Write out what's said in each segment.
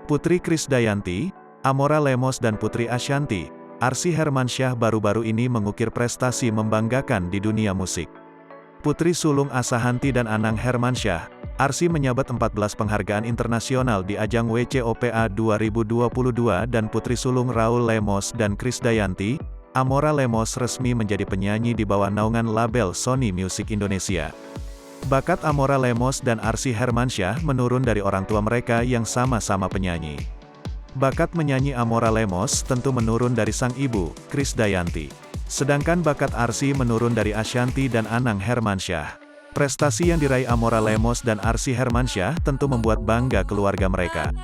Putri Krisdayanti, Amora Lemos dan Putri Ashanty, Arsy Hermansyah baru-baru ini mengukir prestasi membanggakan di dunia musik. Putri sulung Asahanty dan Anang Hermansyah, Arsy menyabat 14 penghargaan internasional di ajang WCOPA 2022 dan putri sulung Raul Lemos dan Krisdayanti, Amora Lemos resmi menjadi penyanyi di bawah naungan label Sony Music Indonesia. Bakat Amora Lemos dan Arsy Hermansyah menurun dari orang tua mereka yang sama-sama penyanyi. Bakat menyanyi Amora Lemos tentu menurun dari sang ibu, Krisdayanti. Sedangkan bakat Arsy menurun dari Ashanty dan Anang Hermansyah. Prestasi yang diraih Amora Lemos dan Arsy Hermansyah tentu membuat bangga keluarga mereka.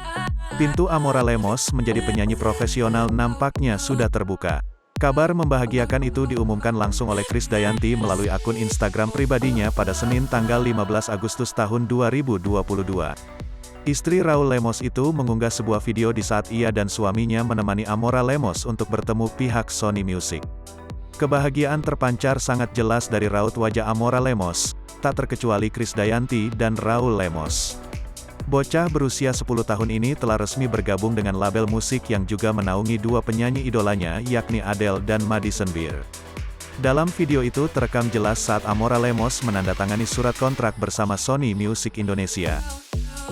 Pintu Amora Lemos menjadi penyanyi profesional nampaknya sudah terbuka. Kabar membahagiakan itu diumumkan langsung oleh Krisdayanti melalui akun Instagram pribadinya pada Senin tanggal 15 Agustus tahun 2022. Istri Raul Lemos itu mengunggah sebuah video di saat ia dan suaminya menemani Amora Lemos untuk bertemu pihak Sony Music. Kebahagiaan terpancar sangat jelas dari raut wajah Amora Lemos, tak terkecuali Krisdayanti dan Raul Lemos. Bocah berusia 10 tahun ini telah resmi bergabung dengan label musik yang juga menaungi dua penyanyi idolanya yakni Adele dan Madison Beer. Dalam video itu terekam jelas saat Amora Lemos menandatangani surat kontrak bersama Sony Music Indonesia.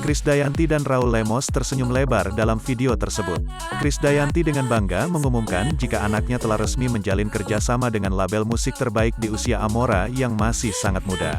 Krisdayanti dan Raul Lemos tersenyum lebar dalam video tersebut. Krisdayanti dengan bangga mengumumkan jika anaknya telah resmi menjalin kerjasama dengan label musik terbaik di usia Amora yang masih sangat muda.